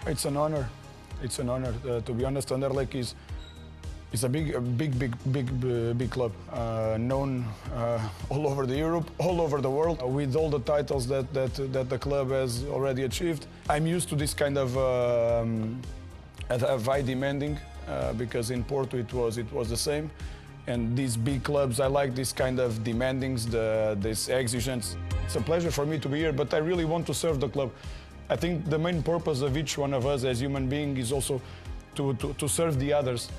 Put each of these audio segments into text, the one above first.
It's an honor. It's an honor. To be honest, Anderlecht is a big club, known all over Europe, all over the world, with all the titles that the club has already achieved. I'm used to this kind of high demanding, because in Porto it was the same. And these big clubs, I like this kind of demandings, this exigence. It's a pleasure for me to be here, but I really want to serve the club. I think the main purpose of each one of us as human beings is also to serve the others,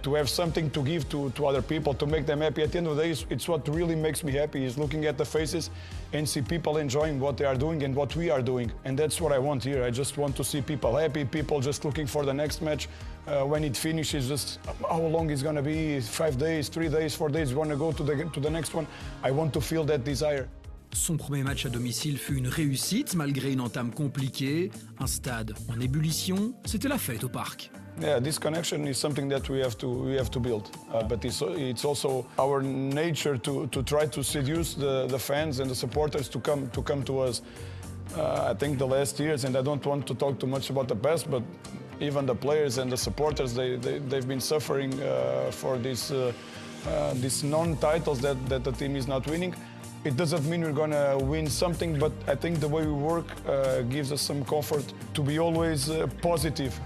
to have something to give to other people, to make them happy. At the end of the day, it's what really makes me happy, is looking at the faces and see people enjoying what they are doing and what we are doing. And that's what I want here. I just want to see people happy, people just looking for the next match. When it finishes, just how long it's going to be, 5 days, 3 days, 4 days, we want to go to the next one. I want to feel that desire. Son premier match à domicile fut une réussite malgré une entame compliquée. Un stade en ébullition, c'était la fête au parc. Yeah, this connection is something that we have to build, but it's also our nature to try to seduce the fans and the supporters to come to us. I think the last years, and I don't want to talk too much about the past, but even the players and the supporters, they've been suffering for these non-titles that the team is not winning. It doesn't mean we're going to win something, but I think the way we work gives us some comfort to be always positive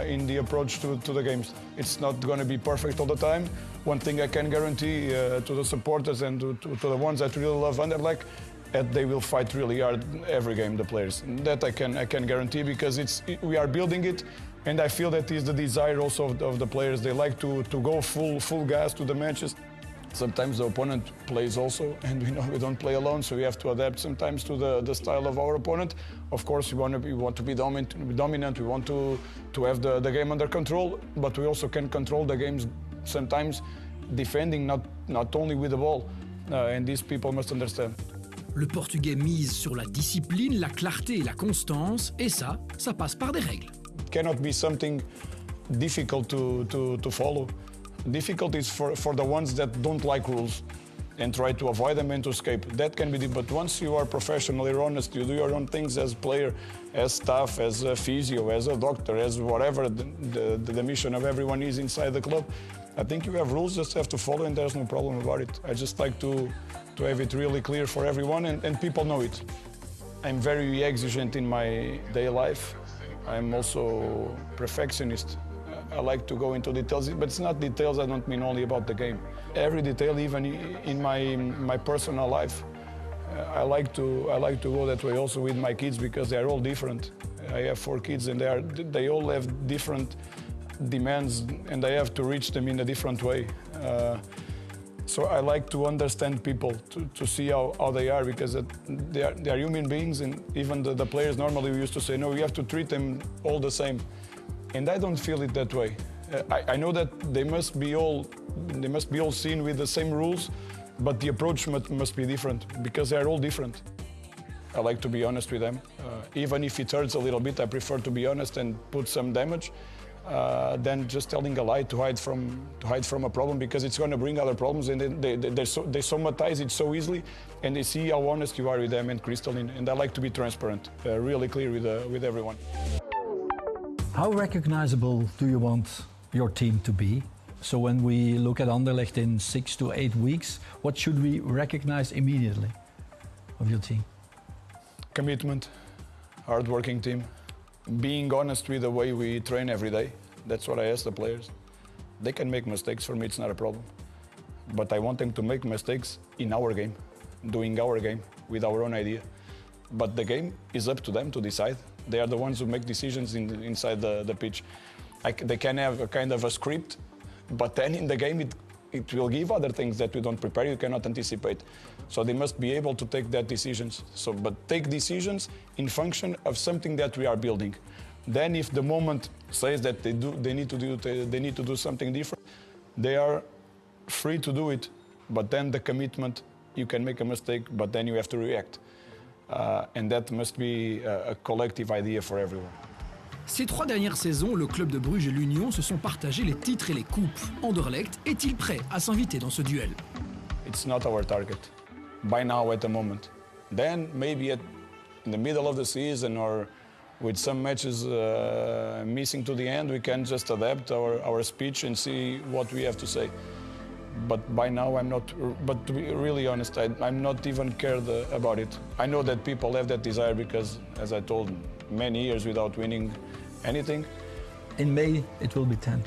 in the approach to the games. It's not going to be perfect all the time. One thing I can guarantee to the supporters and to the ones that really love Anderlecht, that they will fight really hard every game, the players. That I can guarantee, because we are building it, and I feel that is the desire also of the players. They like to go full gas to the matches. Sometimes the opponent plays also, and we know we don't play alone, so we have to adapt sometimes to the style of our opponent. Of course, we want to be dominant, we want to have the game under control, but we also can control the games sometimes defending, not only with the ball, and these people must understand. Le Portugais mise sur la discipline, la clarté et la constance, et ça passe par des règles. It cannot be something difficult to follow. Difficult is for the ones that don't like rules and try to avoid them and to escape. That can be, but once you are professional, you're honest, you do your own things as player, as staff, as a physio, as a doctor, as whatever the mission of everyone is inside the club. I think you have rules, just have to follow, and there's no problem about it. I just like to have it really clear for everyone, and people know it. I'm very exigent in my daily life. I'm also perfectionist. I like to go into details, but it's not details. I don't mean only about the game. Every detail, even in my personal life, I like to go that way also with my kids, because they are all different. I have 4 kids, and they all have different demands, and I have to reach them in a different way. So I like to understand people, to see how they are, because they are human beings, and even the players normally we used to say, no, you have to treat them all the same. And I don't feel it that way. I know that they must be all seen with the same rules, but the approach must be different, because they are all different. I like to be honest with them. Even if it hurts a little bit, I prefer to be honest and put some damage than just telling a lie to hide from a problem, because it's going to bring other problems, and they somatize it so easily, and they see how honest you are with them and crystalline. And I like to be transparent, really clear with everyone. How recognizable do you want your team to be? So when we look at Anderlecht in 6 to 8 weeks, what should we recognize immediately of your team? Commitment, hard-working team, being honest with the way we train every day. That's what I ask the players. They can make mistakes, for me it's not a problem. But I want them to make mistakes in our game, doing our game with our own idea. But the game is up to them to decide. They are the ones who make decisions inside the pitch. They can have a kind of a script, but then in the game it will give other things that we don't prepare, you cannot anticipate. So they must be able to take that decisions. But take decisions in function of something that we are building. Then if the moment says that they need to do something different, they are free to do it. But then the commitment, you can make a mistake, but then you have to react. And that must be a collective idea for everyone. Ces 3 dernières saisons, le club de Bruges et l'Union se sont partagés les titres et les coupes. Anderlecht est-il prêt à s'inviter dans ce duel? It's not our target by now at the moment. Then maybe in the middle of the season or with some matches missing to the end, we can just adapt our speech and see what we have to say. But by now, I'm not, but to be really honest, I'm not even cared about it. I know that people have that desire because, as I told, many years without winning anything. In May, it will be 10.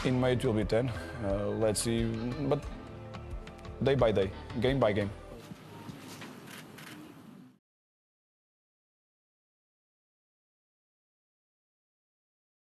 In May, it will be 10. Let's see, but day by day, game by game.